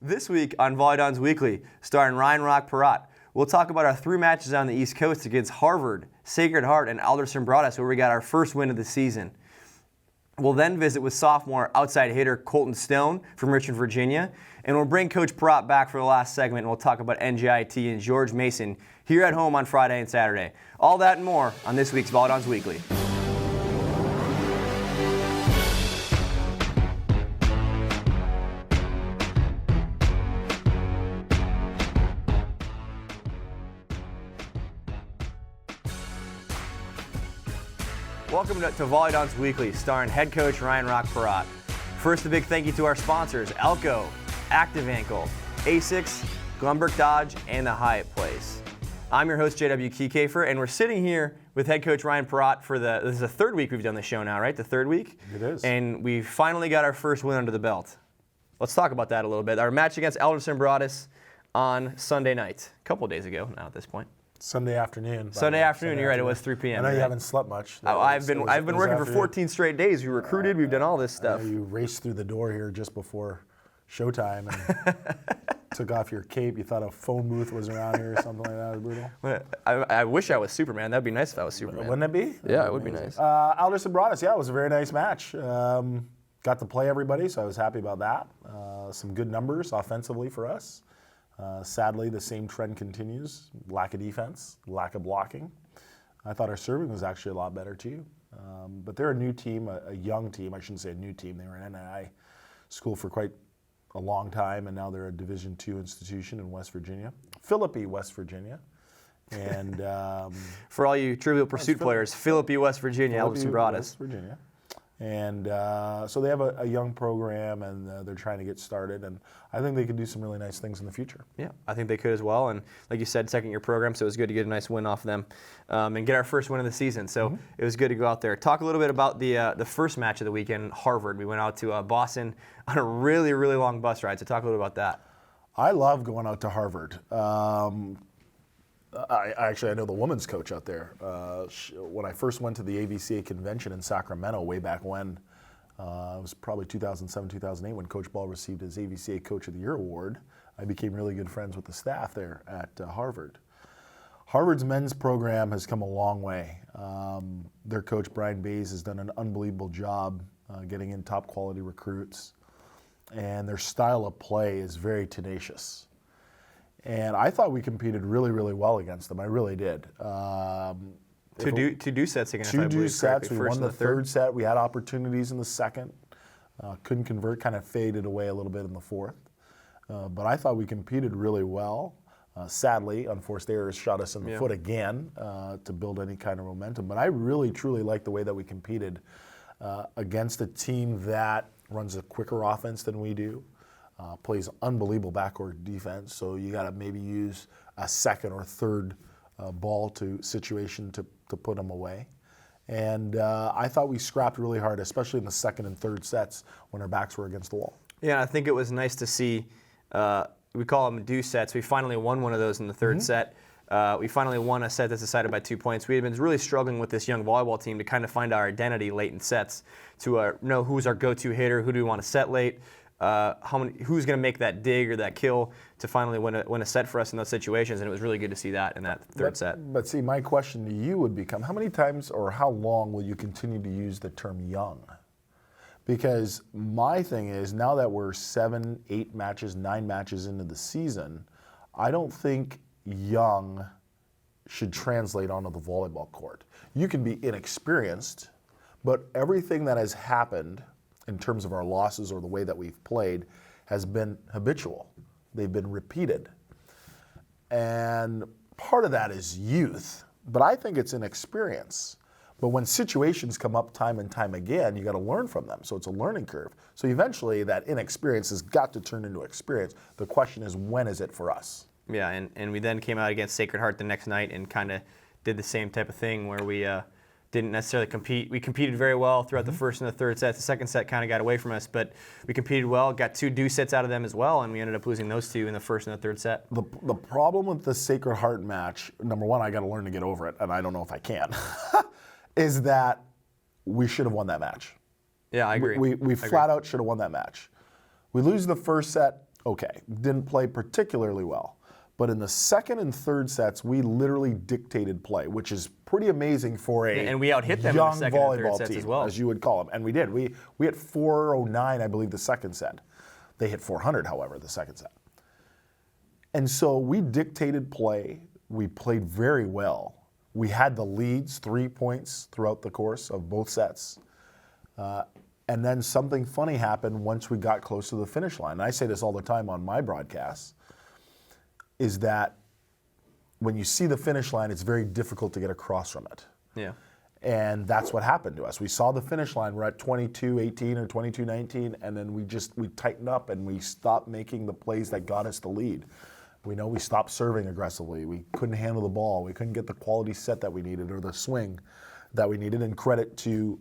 This week on VolleyDons Weekly, starring Ryan Perrotte, we'll talk about our 3 matches on the East Coast against Harvard, Sacred Heart, and Alderson Broaddus, where we got our first win of the season. We'll then visit with sophomore outside hitter Colton Stone from Richmond, Virginia, and we'll bring Coach Perrotte back for the last segment, and we'll talk about NJIT and George Mason here at home on Friday and Saturday. All that and more on this week's VolleyDons Weekly. Welcome to VolleyDons Weekly, starring head coach Ryan Perrotte. First, a big thank you to our sponsors, Elko, Active Ankle, ASICS, Glumberg Dodge, and the Hyatt Place. I'm your host, JW Kieckhefer, and we're sitting here with head coach Ryan Perrotte for this is the 3rd week we've done the show now, right? The 3rd week? It is. And we finally got our first win under the belt. Let's talk about that a little bit. Our match against Alderson Broaddus on Sunday night, a couple of days ago now at this point. Sunday afternoon. Sunday afternoon, you're right, it was 3 p.m. I know right? you haven't slept much. I've been working for 14 straight days. We recruited, we've done all this stuff. You raced through the door here just before showtime and took off your cape. You thought a phone booth was around here or something like that. It was brutal. I wish I was Superman. That'd be nice if I was Superman. Wouldn't it be? Yeah, it would be nice. Alderson Broaddus, yeah, it was a very nice match. Got to play everybody, so I was happy about that. Some good numbers offensively for us. Sadly, the same trend continues. Lack of defense, lack of blocking. I thought our serving was actually a lot better too. But they're a new team, a young team. I shouldn't say a new team. They were an NAI school for quite a long time, and now they're a Division II institution in West Virginia, Philippi, West Virginia. And for all you Trivial Pursuit players, Philippi, West Virginia, Alderson Broaddus. West Virginia. And so they have a young program, and they're trying to get started, and I think they could do some really nice things in the future. Yeah, I think they could as well, and like you said, second-year program, so it was good to get a nice win off them and get our first win of the season, so it was good to go out there. Talk a little bit about the first match of the weekend, Harvard. We went out to Boston on a really, really long bus ride, so talk a little about that. I love going out to Harvard. I know the women's coach out there. When I first went to the AVCA convention in Sacramento way back when, it was probably 2007, 2008 when Coach Ball received his AVCA Coach of the Year award. I became really good friends with the staff there at Harvard. Harvard's men's program has come a long way. Their coach, Brian Bays, has done an unbelievable job getting in top quality recruits, and their style of play is very tenacious. And I thought we competed really, really well against them. I really did. Two sets against them. 2 sets. We won the 3rd set. We had opportunities in the 2nd. Couldn't convert, kind of faded away a little bit in the 4th. But I thought we competed really well. Sadly, unforced errors shot us in the foot again to build any kind of momentum. But I really, truly liked the way that we competed against a team that runs a quicker offense than we do. Plays unbelievable backcourt defense, so you got to maybe use a 2nd or 3rd ball situation to put them away. And I thought we scrapped really hard, especially in the 2nd and 3rd sets when our backs were against the wall. Yeah, I think it was nice to see, we call them deuce sets. We finally won one of those in the 3rd set. We finally won a set that's decided by 2 points. We had been really struggling with this young volleyball team to kind of find our identity late in sets, to know who's our go-to hitter, who do we want to set late, who's going to make that dig or that kill to finally win a set for us in those situations, and it was really good to see that in that 3rd set. But see, my question to you would become, how many times or how long will you continue to use the term young? Because my thing is, now that we're 7, 8 matches, 9 matches into the season, I don't think young should translate onto the volleyball court. You can be inexperienced, but everything that has happened in terms of our losses or the way that we've played has been habitual. They've been repeated. And part of that is youth, but I think it's inexperience. But when situations come up time and time again, you got to learn from them. So it's a learning curve. So eventually that inexperience has got to turn into experience. The question is, when is it for us? Yeah, and we then came out against Sacred Heart the next night and kind of did the same type of thing where we didn't necessarily compete. We competed very well throughout the 1st and the 3rd set. The 2nd set kind of got away from us, but we competed well, got 2 deuce sets out of them as well, and we ended up losing those 2 in the 1st and the 3rd set. The problem with the Sacred Heart match, number one, I got to learn to get over it, and I don't know if I can, is that we should have won that match. Yeah, I agree. We flat out should have won that match. We lose the 1st set, okay, didn't play particularly well. But in the second and third sets, we literally dictated play, which is pretty amazing for a and we out-hit them in young the second and third volleyball sets team, as well. as you would call them. And we did. We hit 409, I believe, the second set. They hit 400, however, the second set. And so we dictated play. We played very well. We had the leads, 3 points throughout the course of both sets. And then something funny happened once we got close to the finish line. And I say this all the time on my broadcasts, is that when you see the finish line, it's very difficult to get across from it. Yeah. And that's what happened to us. We saw the finish line, we're at 22-18 or 22-19, and then we tightened up and we stopped making the plays that got us the lead. We stopped serving aggressively. We couldn't handle the ball. We couldn't get the quality set that we needed or the swing that we needed. And credit to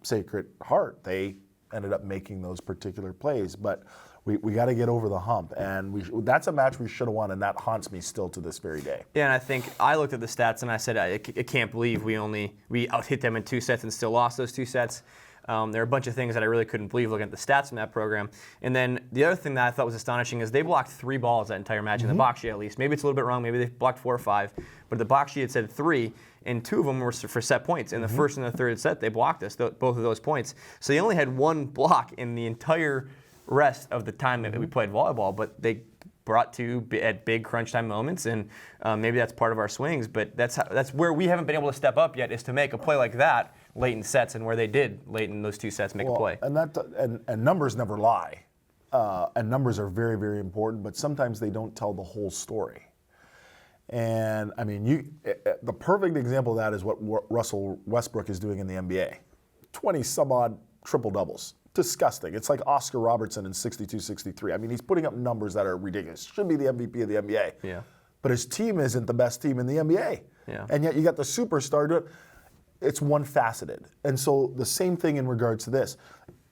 Sacred Heart, they ended up making those particular plays. But we got to get over the hump, and that's a match we should have won, and that haunts me still to this very day. Yeah, and I think I looked at the stats and I said, I can't believe we out-hit them in 2 sets and still lost those 2 sets. There are a bunch of things that I really couldn't believe looking at the stats from that program. And then the other thing that I thought was astonishing is they blocked 3 balls that entire match in the box sheet at least. Maybe it's a little bit wrong. Maybe they blocked 4 or 5. But the box sheet had said 3, and 2 of them were for set points. In the first and the third set, they blocked us, both of those points. So they only had 1 block in the entire rest of the time that we played volleyball, but they brought 2 at big crunch time moments, and maybe that's part of our swings, but that's where we haven't been able to step up yet, is to make a play like that late in sets, and where they did late in those 2 sets make a play. And numbers never lie, and numbers are very, very important, but sometimes they don't tell the whole story. And I mean, the perfect example of that is what Russell Westbrook is doing in the NBA. 20 some odd triple doubles. Disgusting. It's like Oscar Robertson in 62-63. I mean, he's putting up numbers that are ridiculous. Should be the MVP of the NBA. Yeah. But his team isn't the best team in the NBA. Yeah. And yet you got the superstar doing it. It's one-faceted. And so the same thing in regards to this.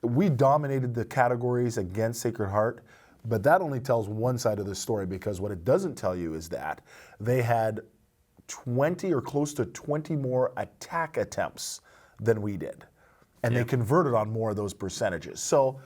We dominated the categories against Sacred Heart, but that only tells one side of the story, because what it doesn't tell you is that they had 20 or close to 20 more attack attempts than we did. And they converted on more of those percentages. So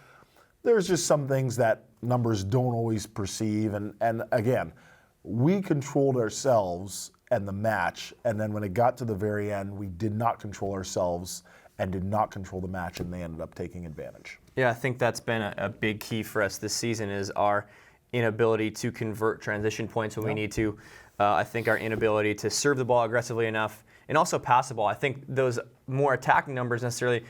there's just some things that numbers don't always perceive. And again, we controlled ourselves and the match. And then when it got to the very end, we did not control ourselves and did not control the match, and they ended up taking advantage. Yeah, I think that's been a big key for us this season, is our inability to convert transition points when we need to. I think our inability to serve the ball aggressively enough, and also pass the ball. I think those more attacking numbers necessarily,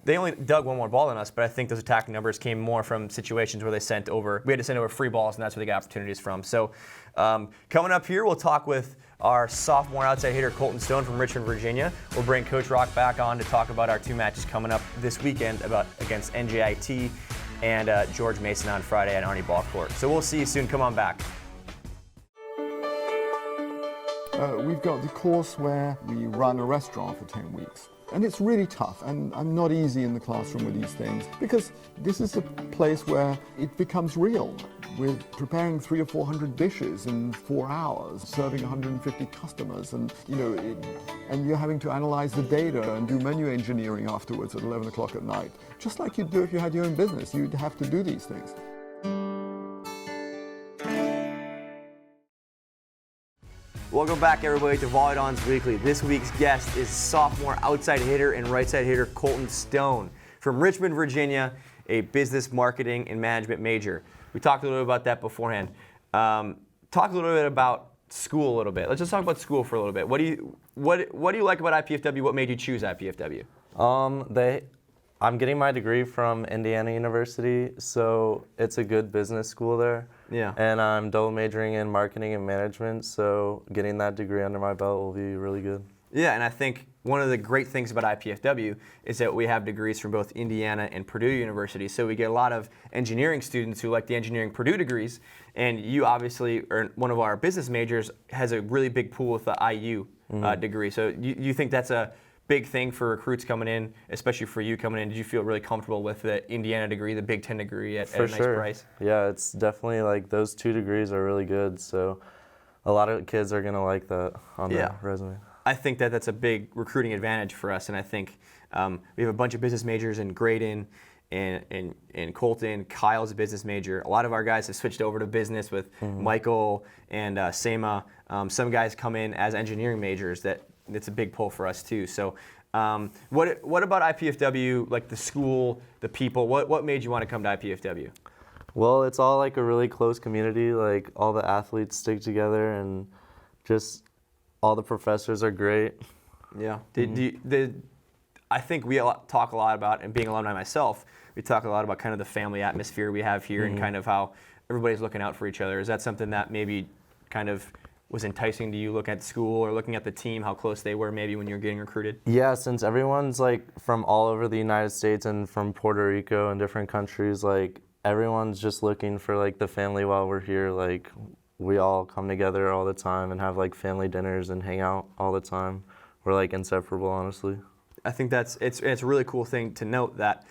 they only dug 1 more ball than us, but I think those attacking numbers came more from situations where we had to send over free balls, and that's where they got opportunities from. So coming up here, we'll talk with our sophomore outside hitter, Colton Stone from Richmond, Virginia. We'll bring Coach Rock back on to talk about our 2 matches coming up this weekend against NJIT and George Mason on Friday at Arnie Ball Court. So we'll see you soon. Come on back. We've got the course where we run a restaurant for 10 weeks. And it's really tough, and I'm not easy in the classroom with these things, because this is a place where it becomes real. We're preparing 300 or 400 dishes in 4 hours, serving 150 customers, and and you're having to analyze the data and do menu engineering afterwards at 11 o'clock at night. Just like you'd do if you had your own business, you'd have to do these things. Welcome back, everybody, to VolleyDons Weekly. This week's guest is sophomore outside hitter and right side hitter Colton Stone from Richmond, Virginia, a business marketing and management major. We talked a little bit about that beforehand. Talk a little bit about school a little bit. Let's just talk about school for a little bit. What do you like about IPFW? What made you choose IPFW? I'm getting my degree from Indiana University, so it's a good business school there. Yeah. And I'm double majoring in marketing and management, so getting that degree under my belt will be really good. Yeah, and I think one of the great things about IPFW is that we have degrees from both Indiana and Purdue University, so we get a lot of engineering students who like the engineering Purdue degrees, and you obviously are one of our business majors, has a really big pool with the IU degree. So you think that's a big thing for recruits coming in, especially for you coming in? Did you feel really comfortable with the Indiana degree, the Big Ten degree at a nice price? Yeah, it's definitely like those 2 degrees are really good, so a lot of kids are going to like that on their resume. I think that's a big recruiting advantage for us, and I think we have a bunch of business majors in Graydon and Colton. Kyle's a business major. A lot of our guys have switched over to business with Michael and Sema. Some guys come in as engineering majors. That's a big pull for us too. So what about IPFW, like the school, the people? What made you want to come to IPFW? Well, it's all like a really close community. Like all the athletes stick together, and just all the professors are great. Yeah. I think we talk a lot about, and being alumni myself, we talk a lot about kind of the family atmosphere we have here and kind of how everybody's looking out for each other. Is that something that maybe kind of was enticing to you looking at school or looking at the team, how close they were maybe when you were getting recruited? Yeah, since everyone's like from all over the United States and from Puerto Rico and different countries, like everyone's just looking for like the family while we're here. Like we all come together all the time and have like family dinners and hang out all the time. We're like inseparable, honestly. I think it's a really cool thing to note that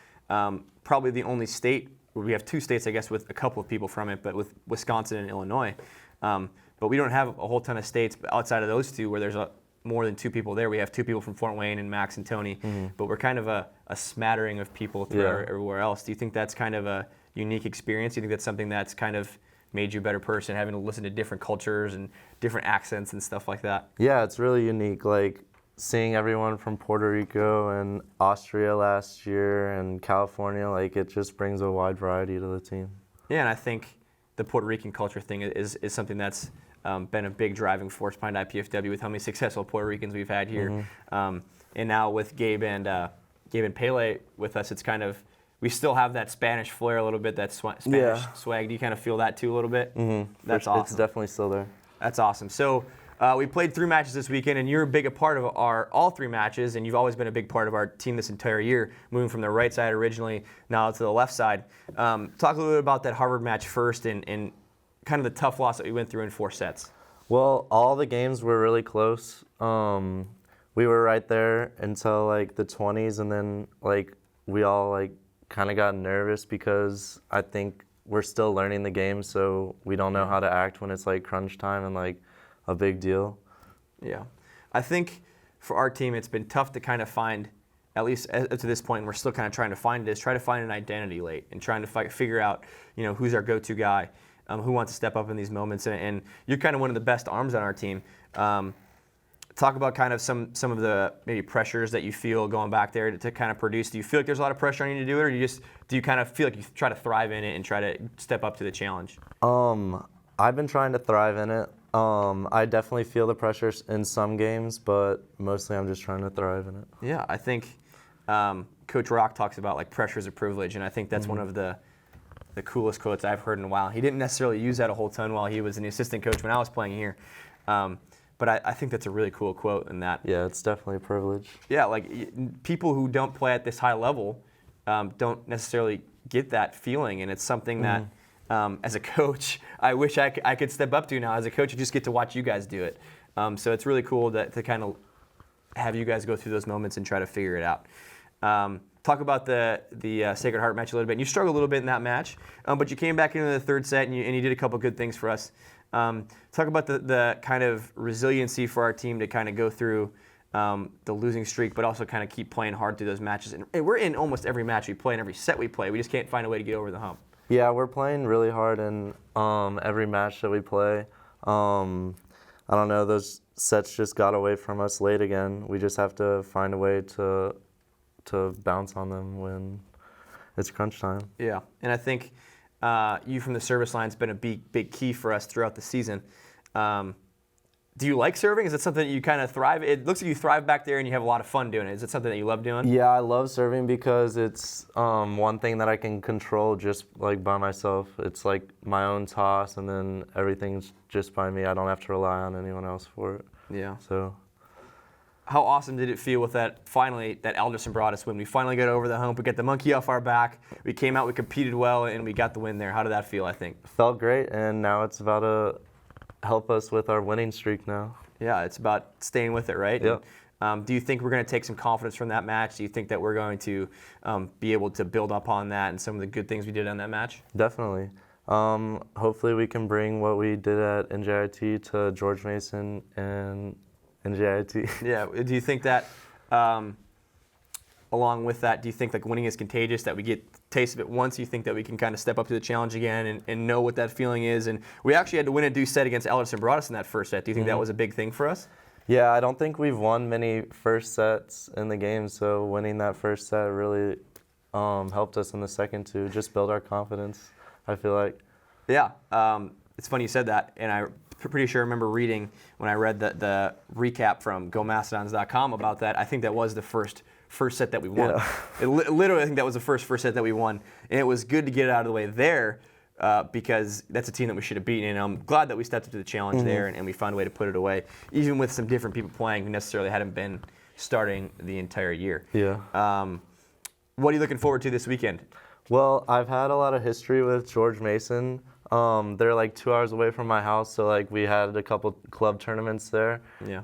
probably the only state, we have 2 states, I guess, with a couple of people from it, but with Wisconsin and Illinois. But we don't have a whole ton of states outside of those 2 where there's more than 2 people there. We have 2 people from Fort Wayne and Max and Tony, but we're kind of a smattering of people throughout everywhere else. Do you think that's kind of a unique experience? Do you think that's something that's kind of made you a better person, having to listen to different cultures and different accents and stuff like that? Yeah, it's really unique. Like seeing everyone from Puerto Rico and Austria last year and California, like it just brings a wide variety to the team. Yeah, and I think the Puerto Rican culture thing is something that's been a big driving force behind IPFW with how many successful Puerto Ricans we've had here. And now with Gabe and Pele with us, it's kind of, we still have that Spanish flair a little bit, that Spanish swag. Do you kind of feel that too a little bit? That's awesome. It's definitely still there. That's awesome. So we played 3 matches this weekend, and you're a big part of all 3 matches, and you've always been a big part of our team this entire year, moving from the right side originally now to the left side. Talk a little bit about that Harvard match first and kind of the tough loss that we went through in 4 sets. Well, all the games were really close. We were right there until like the 20s, and then like we all like kind of got nervous because I think we're still learning the game, so we don't know how to act when it's like crunch time and like a big deal. Yeah. I think for our team, it's been tough to kind of find, at least to this point, we're still kind of trying to find this, try to find an identity late and trying to figure out, who's our go-to guy, who wants to step up in these moments. And you're kind of one of the best arms on our team. Talk about kind of some of the maybe pressures that you feel going back there to kind of produce. Do you feel like there's a lot of pressure on you to do it, or do you kind of feel like you try to thrive in it and try to step up to the challenge? I've been trying to thrive in it. I definitely feel the pressures in some games, but mostly I'm just trying to thrive in it. Yeah, I think Coach Rock talks about like pressure is a privilege, and I think that's one of the coolest quotes I've heard in a while. He didn't necessarily use that a whole ton while he was an assistant coach when I was playing here, but I think that's a really cool quote in that. Yeah, it's definitely a privilege. Yeah, like people who don't play at this high level don't necessarily get that feeling, and it's something that as a coach, I wish I could step up to now. As a coach, I just get to watch you guys do it. So it's really cool to kind of have you guys go through those moments and try to figure it out. Talk about the Sacred Heart match a little bit. And you struggled a little bit in that match, but you came back into the 3rd set and you did a couple good things for us. Talk about the kind of resiliency for our team to kind of go through the losing streak, but also kind of keep playing hard through those matches. And we're in almost every match we play and every set we play. We just can't find a way to get over the hump. Yeah, we're playing really hard in every match that we play. I don't know, those sets just got away from us late again. We just have to find a way to bounce on them when it's crunch time. Yeah, and I think you from the service line has been a big key for us throughout the season. Do you like serving? Is it something that you kind of thrive? It looks like you thrive back there and you have a lot of fun doing it. Is it something that you love doing? Yeah, I love serving because it's one thing that I can control just like by myself. It's like my own toss, and then everything's just by me. I don't have to rely on anyone else for it. Yeah. So, how awesome did it feel with that Alderson brought us win? We finally got over the hump. We got the monkey off our back. We came out, we competed well, and we got the win there. How did that feel, I think? Felt great, and now it's about to help us with our winning streak now. Yeah, it's about staying with it, right? Yep. And, do you think we're going to take some confidence from that match? Do you think that we're going to be able to build up on that and some of the good things we did on that match? Definitely. Hopefully we can bring what we did at NJIT to George Mason and NJIT. Yeah. Do you think that along with that, do you think like winning is contagious, that we get a taste of it once? You think that we can kind of step up to the challenge again and know what that feeling is? And we actually had to win a deuce set against Alderson Broaddus in that first set. Do you think that was a big thing for us? Yeah, I don't think we've won many first sets in the game, so winning that first set really helped us in the second to just build our confidence, I feel like. Yeah, it's funny you said that, and I'm pretty sure I remember reading when I read the recap from GoMastodons.com about that. I think that was the first set that we won. Yeah. Literally, I think that was the first set that we won, and it was good to get it out of the way there because that's a team that we should have beaten, and I'm glad that we stepped up to the challenge there and we found a way to put it away, even with some different people playing who necessarily hadn't been starting the entire year. Yeah. What are you looking forward to this weekend? Well, I've had a lot of history with George Mason. They're like 2 hours away from my house, so like we had a couple club tournaments there. Yeah.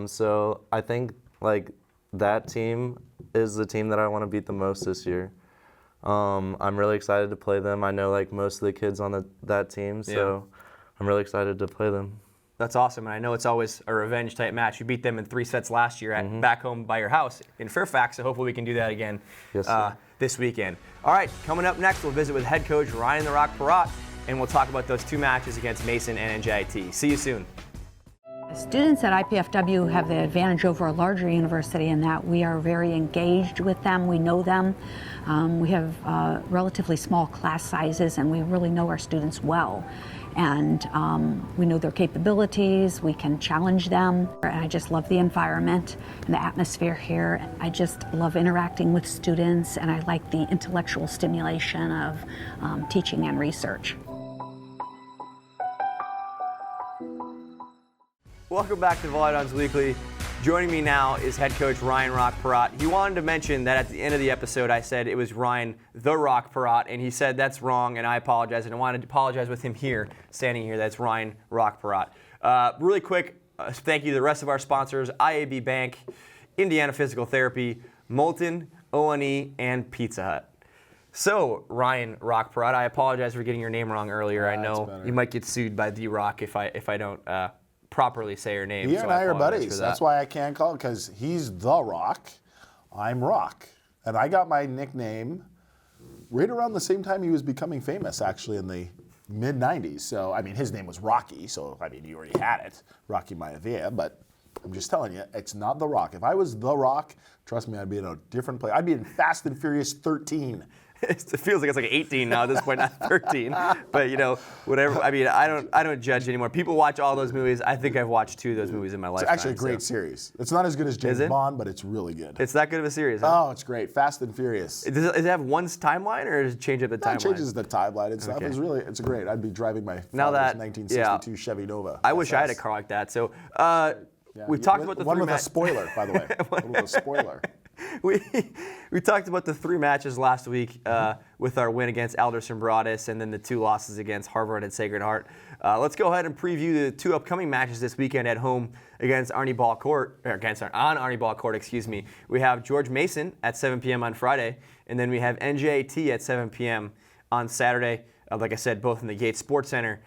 So I think like that team is the team that I want to beat the most this year. I'm really excited to play them. I know like most of the kids on that team, so I'm really excited to play them. That's awesome, and I know it's always a revenge type match. You beat them in 3 sets last year at back home by your house in Fairfax, so hopefully we can do that again this weekend. All right, coming up next, we'll visit with head coach Ryan "The Rock" Perrotte, and we'll talk about those 2 matches against Mason and NJIT. See you soon. Students at IPFW have the advantage over a larger university in that we are very engaged with them. We know them. We have relatively small class sizes, and we really know our students well. And we know their capabilities. We can challenge them. And I just love the environment and the atmosphere here. I just love interacting with students, and I like the intellectual stimulation of teaching and research. Welcome back to VolleyDons Weekly. Joining me now is head coach Ryan "Rock" Perrotte. He wanted to mention that at the end of the episode I said it was Ryan "The Rock" Perrotte, and he said that's wrong, and I apologize, and I wanted to apologize with him here, standing here. That's Ryan "Rock" Perrotte. Really quick, thank you to the rest of our sponsors, IAB Bank, Indiana Physical Therapy, Molten, O&E, and Pizza Hut. So, Ryan "Rock" Perrotte, I apologize for getting your name wrong earlier. I know you might get sued by The Rock if I don't properly say your name. He and I are buddies. That's why I can't call it, because he's The Rock. I'm Rock. And I got my nickname right around the same time he was becoming famous, actually, in the mid-'90s. So, I mean, his name was Rocky, so, I mean, you already had it, Rocky Maivia, but I'm just telling you, it's not The Rock. If I was The Rock, trust me, I'd be in a different place. I'd be in Fast and Furious 13. It feels like it's like 18 now at this point, not 13. But you know, whatever. I mean, I don't judge anymore. People watch all those movies. I think I've watched 2 of those movies in my lifetime. It's actually a great series. It's not as good as James Bond, but it's really good. It's that good of a series, huh? Oh, it's great. Fast and Furious. Does it have one timeline, or does it change up the timeline? It changes the timeline and stuff. Okay. It's great. I'd be driving my Now father's that- 1962 Chevy Nova. I wish I had a car like that. So we talked about the one 3 with a spoiler, by the way. One with a spoiler. We talked about the 3 matches last week with our win against Alderson Broaddus and then the 2 losses against Harvard and Sacred Heart. Let's go ahead and preview the 2 upcoming matches this weekend at home against on Arnie Ball Court. Excuse me. We have George Mason at 7 p.m. on Friday, and then we have NJIT at 7 p.m. on Saturday. Like I said, both in the Gates Sports Center,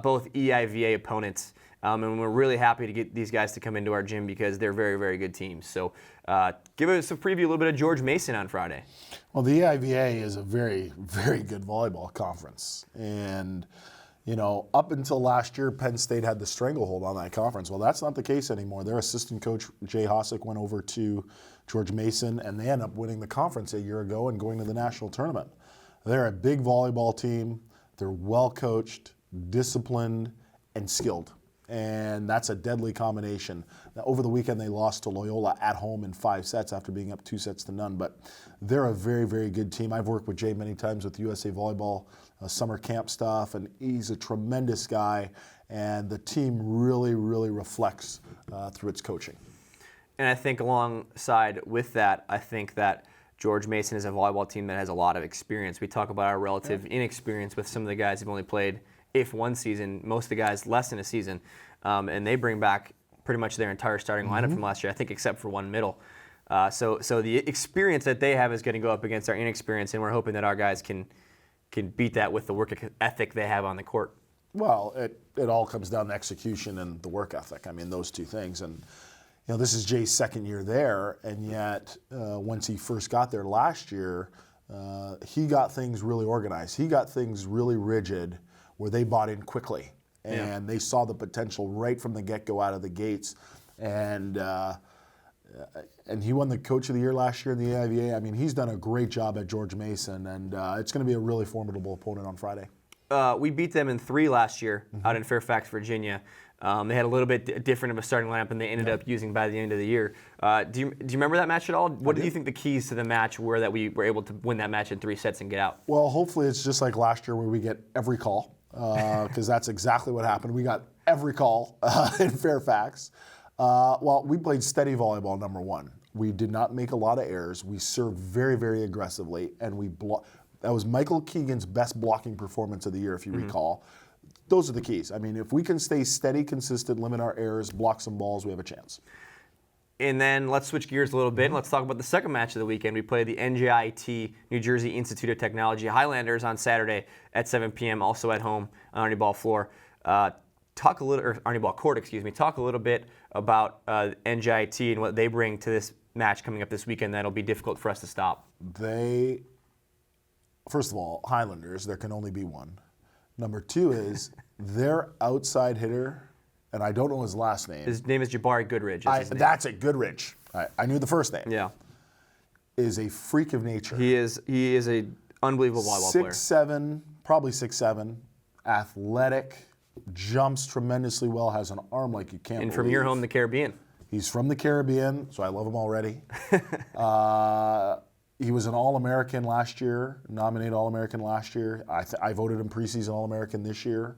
both EIVA opponents. And we're really happy to get these guys to come into our gym because they're very, very good teams. So give us a preview, a little bit of George Mason on Friday. Well, the EIVA is a very, very good volleyball conference. And, you know, up until last year, Penn State had the stranglehold on that conference. Well, that's not the case anymore. Their assistant coach, Jay Hosick, went over to George Mason, and they ended up winning the conference a year ago and going to the national tournament. They're a big volleyball team. They're well coached, disciplined, and skilled. And that's a deadly combination. Now, over the weekend, they lost to Loyola at home in 5 sets after being up 2 sets to none. But they're a very, very good team. I've worked with Jay many times with USA Volleyball summer camp stuff, and he's a tremendous guy. And the team really, really reflects through its coaching. And I think alongside with that, I think that George Mason is a volleyball team that has a lot of experience. We talk about our relative inexperience with some of the guys who've only played if 1 season, most of the guys less than a season, and they bring back pretty much their entire starting lineup from last year, I think, except for 1 middle. So the experience that they have is going to go up against our inexperience, and we're hoping that our guys can beat that with the work ethic they have on the court. Well, it all comes down to execution and the work ethic. I mean, those 2 things. And, this is Jay's second year there, and yet once he first got there last year, he got things really organized. He got things really rigid where they bought in quickly, and they saw the potential right from the get-go out of the gates. And he won the Coach of the Year last year in the AIVA. I mean, he's done a great job at George Mason, and it's going to be a really formidable opponent on Friday. We beat them in 3 last year out in Fairfax, Virginia. They had a little bit different of a starting lineup than they ended up using by the end of the year. Do you remember that match at all? What do you think the keys to the match were that we were able to win that match in 3 sets and get out? Well, hopefully it's just like last year where we get every call, because that's exactly what happened. We got every call in Fairfax. Well, we played steady volleyball, number one. We did not make a lot of errors. We served very, very aggressively, and that was Michael Keegan's best blocking performance of the year, if you recall. Those are the keys. I mean, if we can stay steady, consistent, limit our errors, block some balls, we have a chance. And then let's switch gears a little bit and let's talk about the second match of the weekend. We played the NJIT, New Jersey Institute of Technology Highlanders on Saturday at 7 p.m., also at home on Arnie Ball floor. Arnie Ball court, excuse me. Talk a little bit about NJIT and what they bring to this match coming up this weekend that'll be difficult for us to stop. First of all, Highlanders, there can only be one. Number 2 is their outside hitter, and I don't know his last name. His name is Jabari Goodridge. That's it, Goodridge. I knew the first name. Yeah. Is a freak of nature. He is a unbelievable volleyball player. 6'7", probably 6'7", athletic, jumps tremendously well, has an arm like you can't And believe. from your home, the Caribbean. He's from the Caribbean, so I love him already. He was an All-American last year, nominated All-American last year. I voted him preseason All-American this year.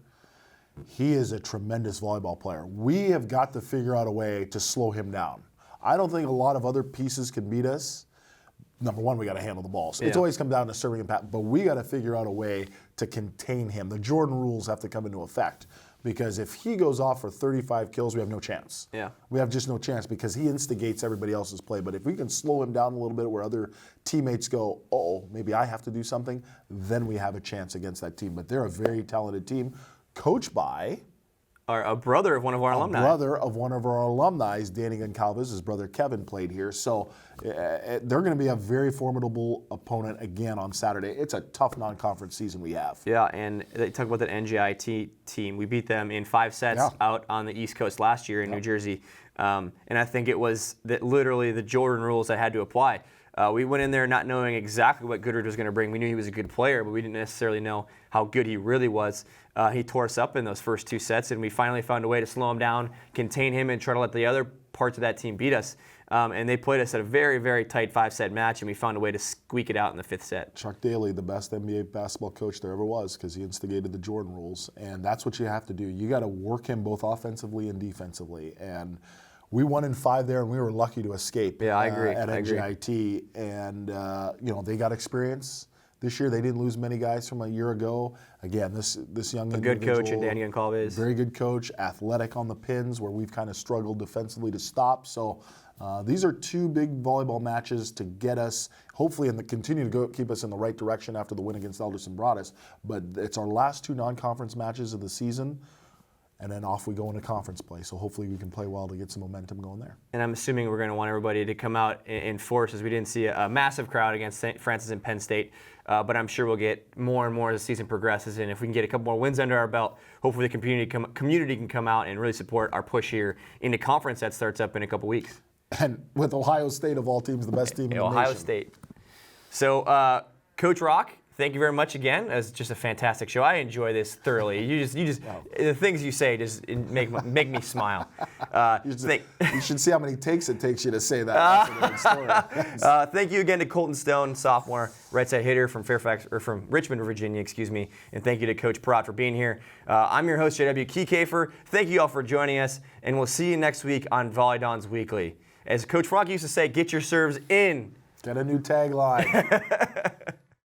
He is a tremendous volleyball player. We have got to figure out a way to slow him down. I don't think a lot of other pieces can beat us. Number one, we got to handle the balls. It's always come down to serving and pat, but we got to figure out a way to contain him. The Jordan rules have to come into effect, because if he goes off for 35 kills, we have no chance. Yeah. We have just no chance because he instigates everybody else's play. But if we can slow him down a little bit where other teammates go, maybe I have to do something, then we have a chance against that team. But they're a very talented team, coached by A brother of one of our alumni. brother of one of our alumni, Danny Goncalves. His brother Kevin played here. So they're going to be a very formidable opponent again on Saturday. It's a tough non-conference season we have. Yeah, and they talk about that NJIT team. We beat them in 5 sets out on the East Coast last year in New Jersey. And I think it was literally the Jordan rules that had to apply. We went in there not knowing exactly what Goodridge was going to bring. We knew he was a good player, but we didn't necessarily know how good he really was. He tore us up in those first 2 sets, and we finally found a way to slow him down, contain him, and try to let the other parts of that team beat us. And they played us at a very, very tight 5-set match, and we found a way to squeak it out in the 5th set. Chuck Daly, the best NBA basketball coach there ever was, because he instigated the Jordan rules. And that's what you have to do. You got to work him both offensively and defensively. And we won in 5 there, and we were lucky to escape. Yeah, I agree. At NJIT, and they got experience. This year, they didn't lose many guys from a year ago. Again, this young individual, Good coach in Danny Goncalves. very good coach, athletic on the pins, where we've kind of struggled defensively to stop. So these are 2 big volleyball matches to get us, hopefully, and continue to keep us in the right direction after the win against Alderson Broaddus. But it's our last 2 non-conference matches of the season. And then off we go into conference play. So hopefully we can play well to get some momentum going there. And I'm assuming we're going to want everybody to come out in force, as we didn't see a massive crowd against St. Francis and Penn State. But I'm sure we'll get more and more as the season progresses. And if we can get a couple more wins under our belt, hopefully the community can come out and really support our push here into conference that starts up in a couple weeks. And with Ohio State, of all teams, the best team in the Ohio nation. State. So, Coach Rock, thank you very much again. It was just a fantastic show. I enjoy this thoroughly. You just the things you say just make me smile. You should see how many takes it takes you to say that. That's a story. Thank you again to Colton Stone, sophomore, right side hitter from from Richmond, Virginia, excuse me. And thank you to Coach Perrotte for being here. I'm your host, JW Kieckhefer. Thank you all for joining us, and we'll see you next week on VolleyDons Weekly. As Coach Rock used to say, get your serves in. Got a new tagline.